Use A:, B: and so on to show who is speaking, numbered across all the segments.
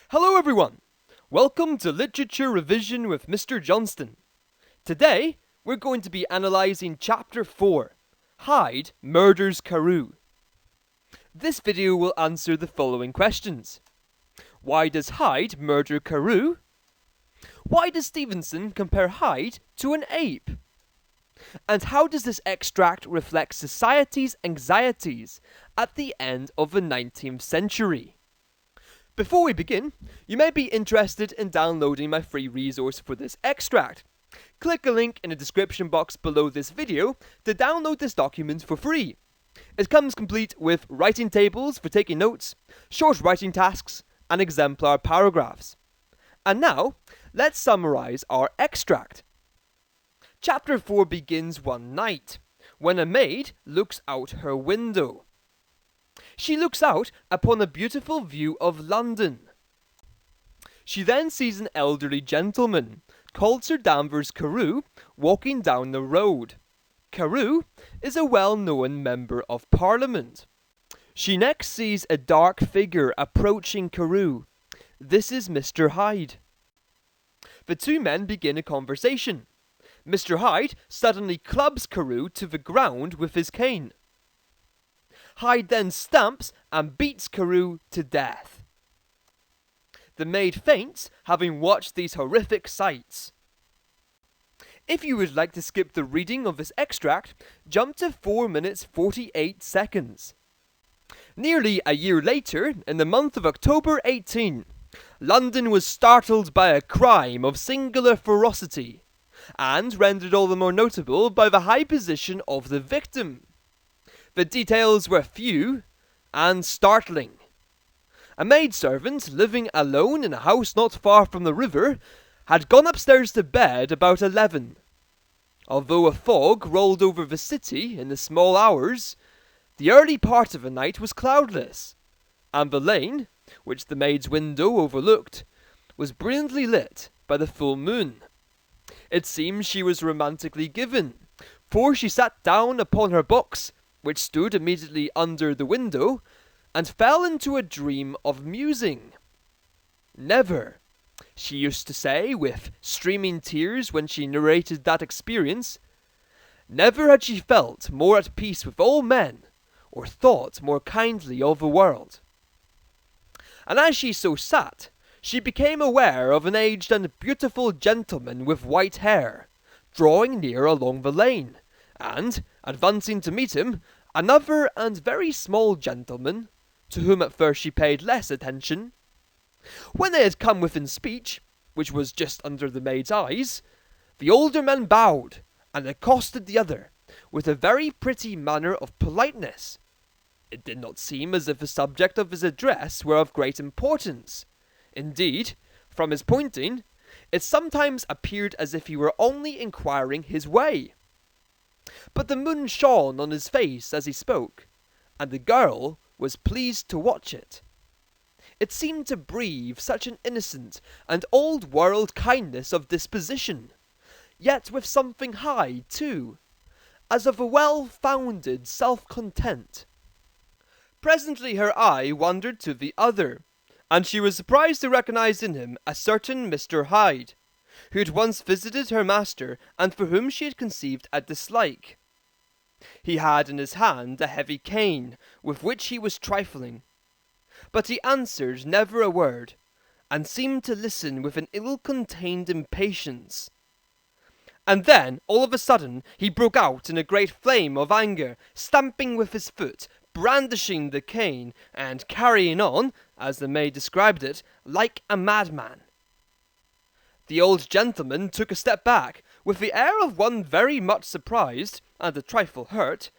A: Hello everyone! Welcome to Literature Revision with Mr. Johnston. Today, we're going to be analysing Chapter 4, Hyde Murders Carew. This video will answer the following questions. Why does Hyde murder Carew? Why does Stevenson compare Hyde to an ape? And how does this extract reflect society's anxieties at the end of the 19th century? Before we begin, you may be interested in downloading my free resource for this extract. Click a link in the description box below this video to download this document for free. It comes complete with writing tables for taking notes, short writing tasks, and exemplar paragraphs. And now, let's summarise our extract. Chapter 4 begins one night, when a maid looks out her window. She looks out upon a beautiful view of London. She then sees an elderly gentleman, called Sir Danvers Carew, walking down the road. Carew is a well-known member of Parliament. She next sees a dark figure approaching Carew. This is Mr. Hyde. The two men begin a conversation. Mr. Hyde suddenly clubs Carew to the ground with his cane. Hyde then stamps and beats Carew to death. The maid faints, having watched these horrific sights. If you would like to skip the reading of this extract, jump to 4 minutes 48 seconds. Nearly a year later, in the month of October 18, London was startled by a crime of singular ferocity, and rendered all the more notable by the high position of the victim. The details were few and startling. A maidservant living alone in a house not far from the river had gone upstairs to bed about 11. Although a fog rolled over the city in the small hours, the early part of the night was cloudless, and the lane, which the maid's window overlooked, was brilliantly lit by the full moon. It seems she was romantically given, for she sat down upon her box, which stood immediately under the window, and fell into a dream of musing. Never, she used to say with streaming tears when she narrated that experience, never had she felt more at peace with all men, or thought more kindly of the world. And as she so sat, she became aware of an aged and beautiful gentleman with white hair, drawing near along the lane, and, advancing to meet him, another and very small gentleman, to whom at first she paid less attention. When they had come within speech, which was just under the maid's eyes, the older man bowed, and accosted the other, with a very pretty manner of politeness. It did not seem as if the subject of his address were of great importance. Indeed, from his pointing, it sometimes appeared as if he were only inquiring his way. But the moon shone on his face as he spoke, and the girl was pleased to watch it. It seemed to breathe such an innocent and old-world kindness of disposition, yet with something high, too, as of a well-founded self-content. Presently her eye wandered to the other, and she was surprised to recognize in him a certain Mr. Hyde, who had once visited her master, and for whom she had conceived a dislike. He had in his hand a heavy cane, with which he was trifling, but he answered never a word, and seemed to listen with an ill-contained impatience. And then, all of a sudden, he broke out in a great flame of anger, stamping with his foot, brandishing the cane, and carrying on, as the maid described it, like a madman. The old gentleman took a step back, with the air of one very much surprised, and a trifle hurt,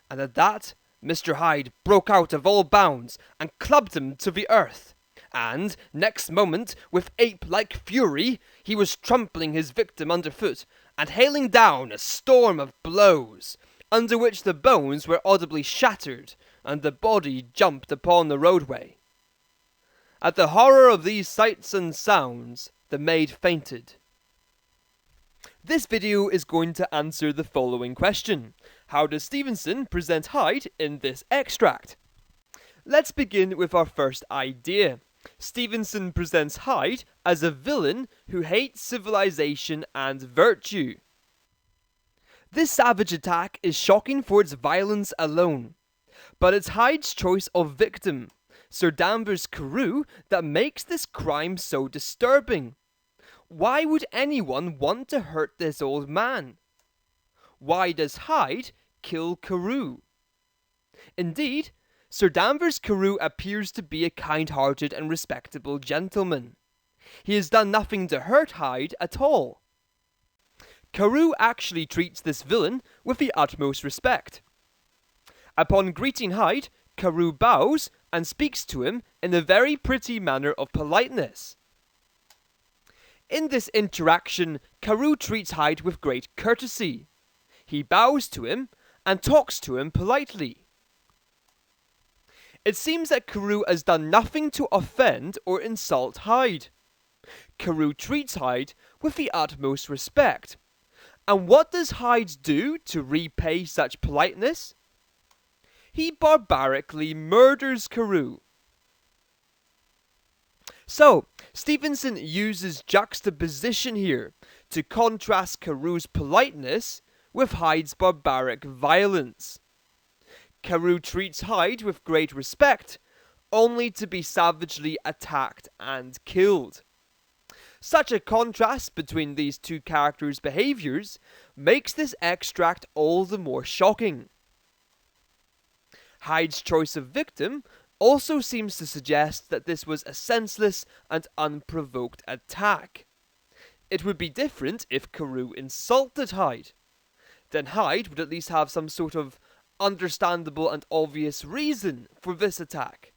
A: and at that Mr. Hyde broke out of all bounds, and clubbed him to the earth, and, next moment, with ape-like fury, he was trampling his victim underfoot, and hailing down a storm of blows, under which the bones were audibly shattered, and the body jumped upon the roadway. At the horror of these sights and sounds, the maid fainted. This video is going to answer the following question. How does Stevenson present Hyde in this extract? Let's begin with our first idea. Stevenson presents Hyde as a villain who hates civilization and virtue. This savage attack is shocking for its violence alone, but it's Hyde's choice of victim, Sir Danvers Carew, that makes this crime so disturbing. Why would anyone want to hurt this old man? Why does Hyde kill Carew? Indeed, Sir Danvers Carew appears to be a kind-hearted and respectable gentleman. He has done nothing to hurt Hyde at all. Carew actually treats this villain with the utmost respect. Upon greeting Hyde, Carew bows and speaks to him in a very pretty manner of politeness. In this interaction, Carew treats Hyde with great courtesy. He bows to him and talks to him politely. It seems that Carew has done nothing to offend or insult Hyde. Carew treats Hyde with the utmost respect. And what does Hyde do to repay such politeness? He barbarically murders Carew. So, Stevenson uses juxtaposition here to contrast Carew's politeness with Hyde's barbaric violence. Carew treats Hyde with great respect, only to be savagely attacked and killed. Such a contrast between these two characters' behaviours makes this extract all the more shocking. Hyde's choice of victim also seems to suggest that this was a senseless and unprovoked attack. It would be different if Carew insulted Hyde. Then Hyde would at least have some sort of understandable and obvious reason for this attack.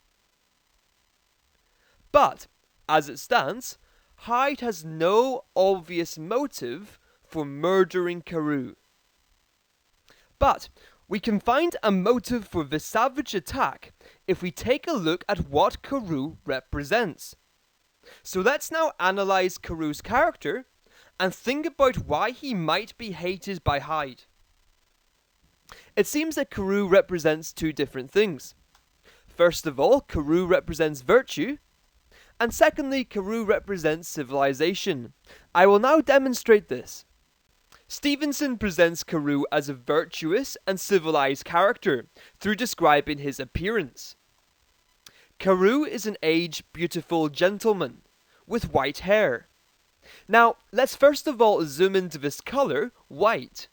A: But, as it stands, Hyde has no obvious motive for murdering Carew. But we can find a motive for this savage attack if we take a look at what Carew represents. So let's now analyse Carew's character and think about why he might be hated by Hyde. It seems that Carew represents two different things. First of all, Carew represents virtue, and secondly, Carew represents civilization. I will now demonstrate this. Stevenson presents Carew as a virtuous and civilized character through describing his appearance. Carew is an aged, beautiful gentleman with white hair. Now, let's first of all zoom into this colour, white.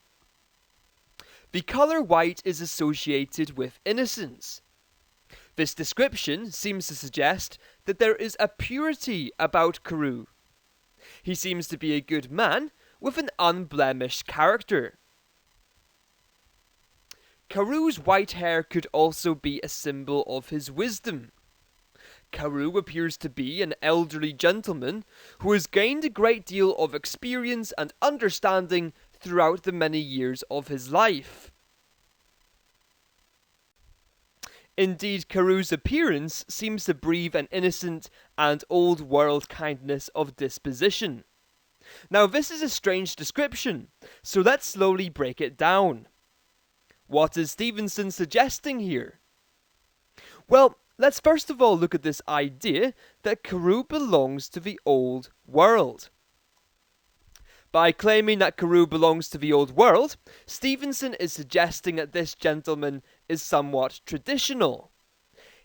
A: The colour white is associated with innocence. This description seems to suggest that there is a purity about Carew. He seems to be a good man with an unblemished character. Carew's white hair could also be a symbol of his wisdom. Carew appears to be an elderly gentleman who has gained a great deal of experience and understanding throughout the many years of his life. Indeed, Carew's appearance seems to breathe an innocent and old-world kindness of disposition. Now, this is a strange description, so let's slowly break it down. What is Stevenson suggesting here? Well, let's first of all look at this idea that Carew belongs to the old world. By claiming that Carew belongs to the old world, Stevenson is suggesting that this gentleman is somewhat traditional.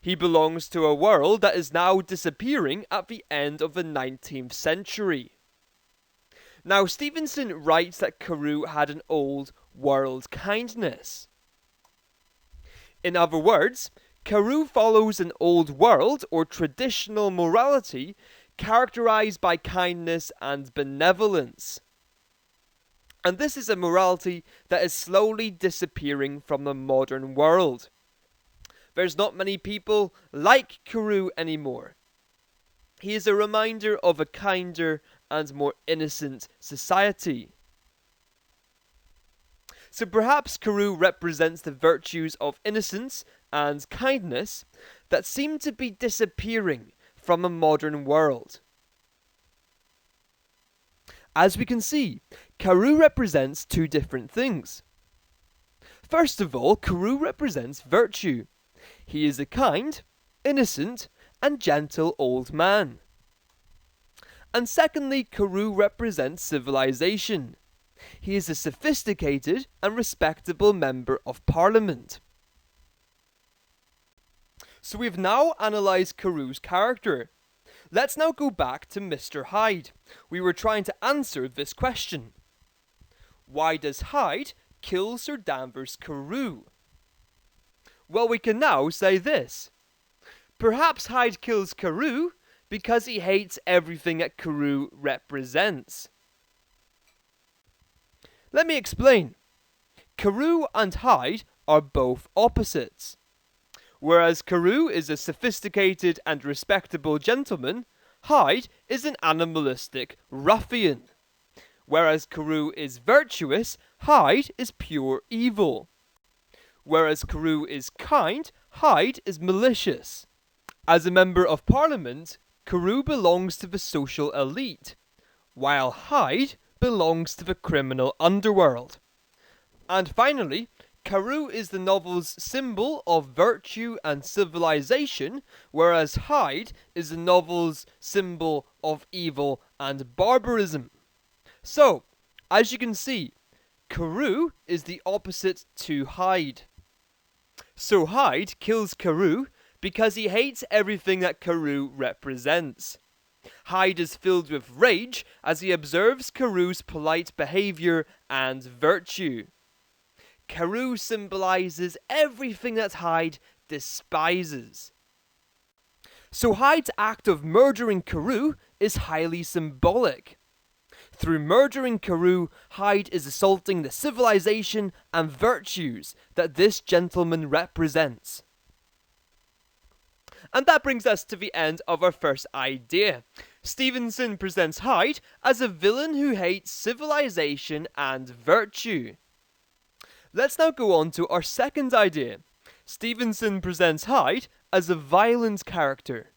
A: He belongs to a world that is now disappearing at the end of the 19th century. Now, Stevenson writes that Carew had an old world kindness. In other words, Carew follows an old world or traditional morality characterized by kindness and benevolence. And this is a morality that is slowly disappearing from the modern world. There's not many people like Carew anymore. He is a reminder of a kinder and more innocent society. So perhaps Carew represents the virtues of innocence and kindness that seem to be disappearing from a modern world. As we can see, Carew represents two different things. First of all, Carew represents virtue. He is a kind, innocent, and gentle old man. And secondly, Carew represents civilisation. He is a sophisticated and respectable member of Parliament. So we've now analysed Carew's character. Let's now go back to Mr. Hyde. We were trying to answer this question. Why does Hyde kill Sir Danvers Carew? Well, we can now say this. Perhaps Hyde kills Carew because he hates everything that Carew represents. Let me explain. Carew and Hyde are both opposites. Whereas Carew is a sophisticated and respectable gentleman, Hyde is an animalistic ruffian. Whereas Carew is virtuous, Hyde is pure evil. Whereas Carew is kind, Hyde is malicious. As a member of Parliament, Carew belongs to the social elite, while Hyde belongs to the criminal underworld. And finally, Carew is the novel's symbol of virtue and civilization, whereas Hyde is the novel's symbol of evil and barbarism. So, as you can see, Carew is the opposite to Hyde. So Hyde kills Carew because he hates everything that Carew represents. Hyde is filled with rage as he observes Carew's polite behaviour and virtue. Carew symbolises everything that Hyde despises. So Hyde's act of murdering Carew is highly symbolic. Through murdering Carew, Hyde is assaulting the civilization and virtues that this gentleman represents. And that brings us to the end of our first idea. Stevenson presents Hyde as a villain who hates civilization and virtue. Let's now go on to our second idea. Stevenson presents Hyde as a violent character.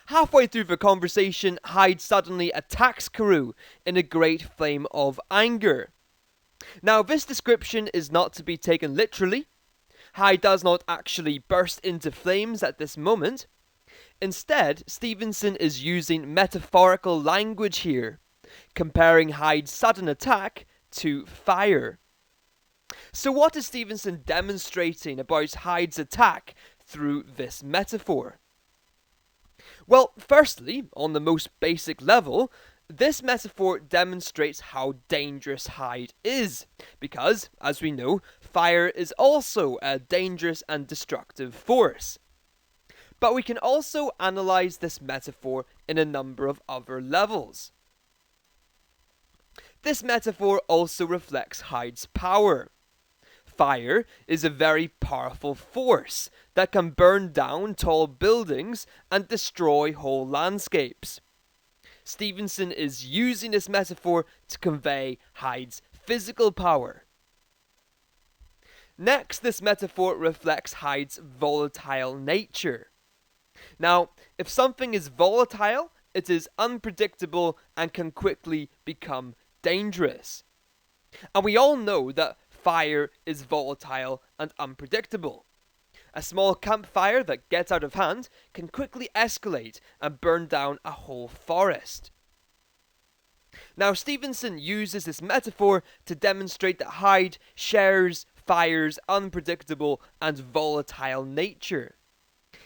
A: Halfway through the conversation, Hyde suddenly attacks Carew in a great flame of anger. Now, this description is not to be taken literally. Hyde does not actually burst into flames at this moment. Instead, Stevenson is using metaphorical language here, comparing Hyde's sudden attack to fire. So what is Stevenson demonstrating about Hyde's attack through this metaphor? Well, firstly, on the most basic level, this metaphor demonstrates how dangerous Hyde is, because, as we know, fire is also a dangerous and destructive force. But we can also analyse this metaphor in a number of other levels. This metaphor also reflects Hyde's power. Fire is a very powerful force that can burn down tall buildings and destroy whole landscapes. Stevenson is using this metaphor to convey Hyde's physical power. Next, this metaphor reflects Hyde's volatile nature. Now, if something is volatile, it is unpredictable and can quickly become dangerous. And we all know that fire is volatile and unpredictable. A small campfire that gets out of hand can quickly escalate and burn down a whole forest. Now, Stevenson uses this metaphor to demonstrate that Hyde shares fire's unpredictable and volatile nature.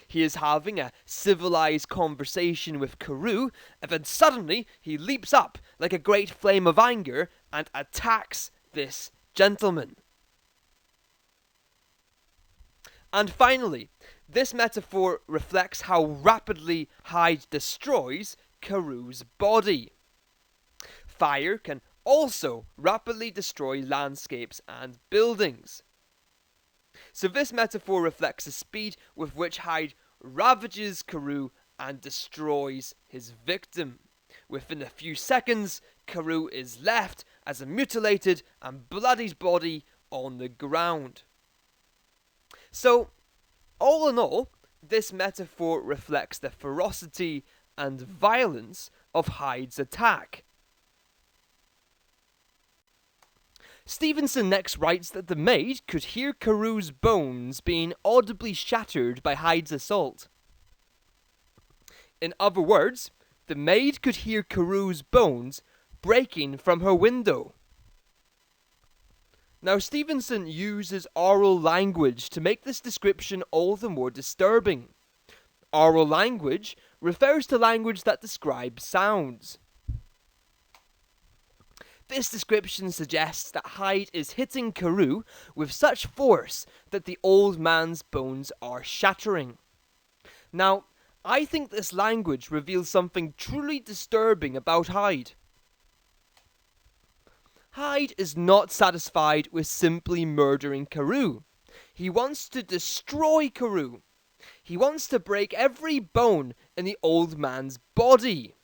A: He is having a civilized conversation with Carew, and then suddenly he leaps up like a great flame of anger and attacks this gentleman. And finally, this metaphor reflects how rapidly Hyde destroys Carew's body. Fire can also rapidly destroy landscapes and buildings. So this metaphor reflects the speed with which Hyde ravages Carew and destroys his victim. Within a few seconds, Carew is left as a mutilated and bloodied body on the ground. So, all in all, this metaphor reflects the ferocity and violence of Hyde's attack. Stevenson next writes that the maid could hear Carew's bones being audibly shattered by Hyde's assault. In other words, the maid could hear Carew's bones breaking from her window. Now, Stevenson uses oral language to make this description all the more disturbing. Oral language refers to language that describes sounds. This description suggests that Hyde is hitting Carew with such force that the old man's bones are shattering. Now, I think this language reveals something truly disturbing about Hyde. Hyde is not satisfied with simply murdering Carew. He wants to destroy Carew. He wants to break every bone in the old man's body.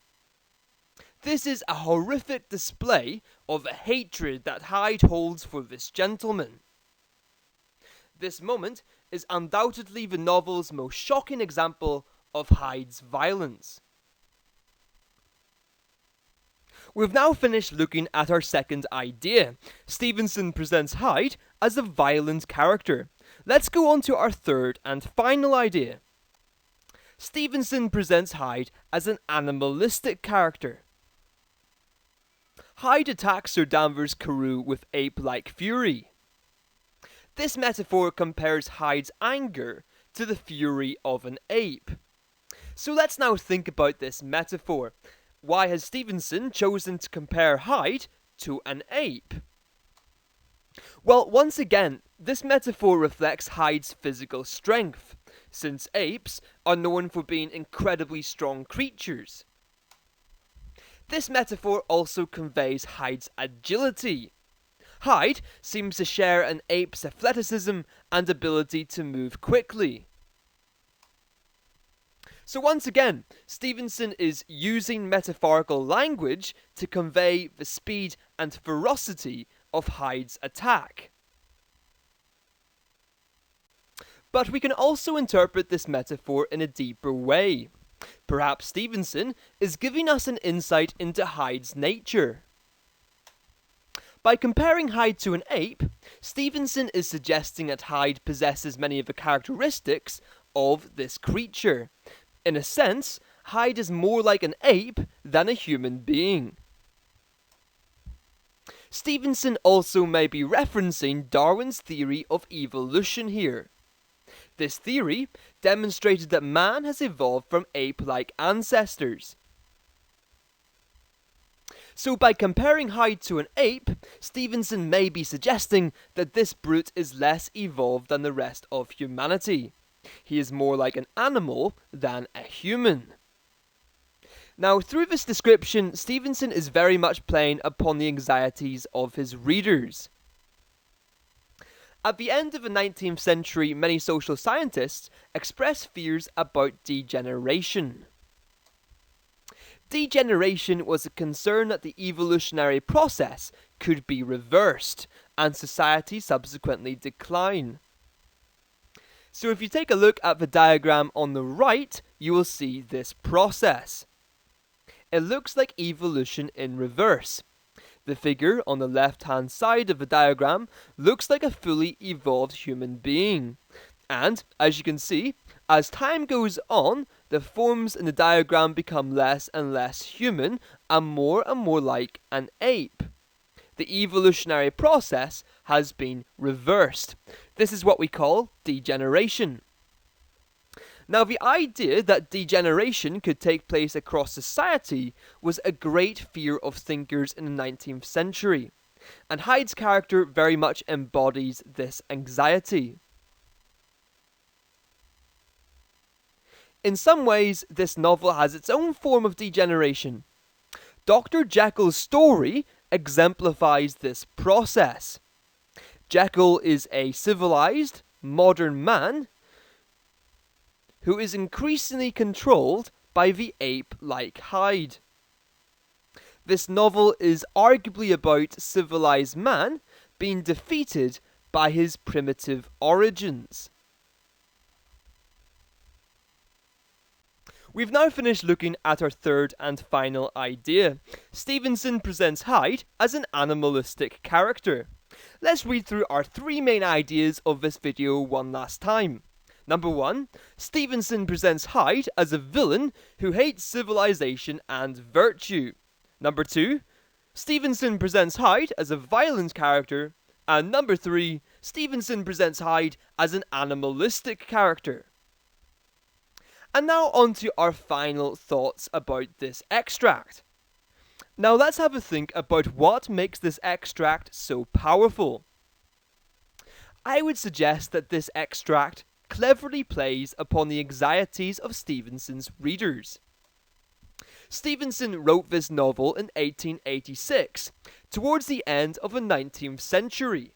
A: This is a horrific display of a hatred that Hyde holds for this gentleman. This moment is undoubtedly the novel's most shocking example of Hyde's violence. We've now finished looking at our second idea. Stevenson presents Hyde as a violent character. Let's go on to our third and final idea. Stevenson presents Hyde as an animalistic character. Hyde attacks Sir Danvers Carew with ape-like fury. This metaphor compares Hyde's anger to the fury of an ape. So let's now think about this metaphor. Why has Stevenson chosen to compare Hyde to an ape? Well, once again, this metaphor reflects Hyde's physical strength, since apes are known for being incredibly strong creatures. This metaphor also conveys Hyde's agility. Hyde seems to share an ape's athleticism and ability to move quickly. So once again, Stevenson is using metaphorical language to convey the speed and ferocity of Hyde's attack. But we can also interpret this metaphor in a deeper way. Perhaps Stevenson is giving us an insight into Hyde's nature. By comparing Hyde to an ape, Stevenson is suggesting that Hyde possesses many of the characteristics of this creature. In a sense, Hyde is more like an ape than a human being. Stevenson also may be referencing Darwin's theory of evolution here. This theory demonstrated that man has evolved from ape-like ancestors. So by comparing Hyde to an ape, Stevenson may be suggesting that this brute is less evolved than the rest of humanity. He is more like an animal than a human. Now, through this description, Stevenson is very much playing upon the anxieties of his readers. At the end of the 19th century, many social scientists expressed fears about degeneration. Degeneration was a concern that the evolutionary process could be reversed, and society subsequently decline. So if you take a look at the diagram on the right, you will see this process. It looks like evolution in reverse. The figure on the left-hand side of the diagram looks like a fully evolved human being. And, as you can see, as time goes on, the forms in the diagram become less and less human and more like an ape. The evolutionary process has been reversed. This is what we call degeneration. Now, the idea that degeneration could take place across society was a great fear of thinkers in the 19th century, and Hyde's character very much embodies this anxiety. In some ways, this novel has its own form of degeneration. Dr. Jekyll's story exemplifies this process. Jekyll is a civilized, modern man who is increasingly controlled by the ape-like Hyde. This novel is arguably about civilized man being defeated by his primitive origins. We've now finished looking at our third and final idea. Stevenson presents Hyde as an animalistic character. Let's read through our three main ideas of this video one last time. Number 1, Stevenson presents Hyde as a villain who hates civilization and virtue. Number 2, Stevenson presents Hyde as a violent character. And number 3, Stevenson presents Hyde as an animalistic character. And now on to our final thoughts about this extract. Now let's have a think about what makes this extract so powerful. I would suggest that this extract cleverly plays upon the anxieties of Stevenson's readers. Stevenson wrote this novel in 1886, towards the end of the 19th century.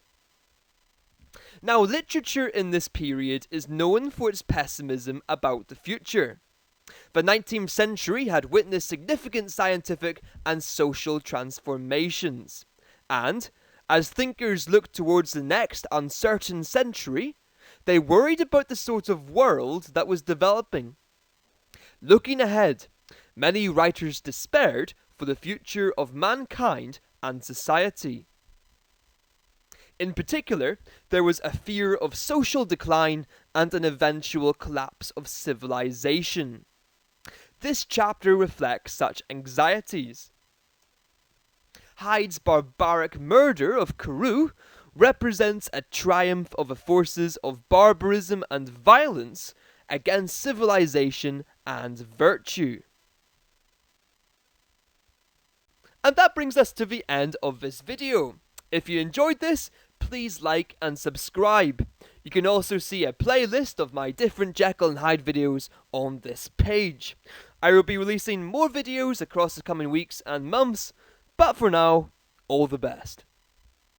A: Now, literature in this period is known for its pessimism about the future. The 19th century had witnessed significant scientific and social transformations, and, as thinkers looked towards the next uncertain century, they worried about the sort of world that was developing. Looking ahead, many writers despaired for the future of mankind and society. In particular, there was a fear of social decline and an eventual collapse of civilization. This chapter reflects such anxieties. Hyde's barbaric murder of Carew represents a triumph of the forces of barbarism and violence against civilization and virtue. And that brings us to the end of this video. If you enjoyed this, please like and subscribe. You can also see a playlist of my different Jekyll and Hyde videos on this page. I will be releasing more videos across the coming weeks and months, but for now, all the best.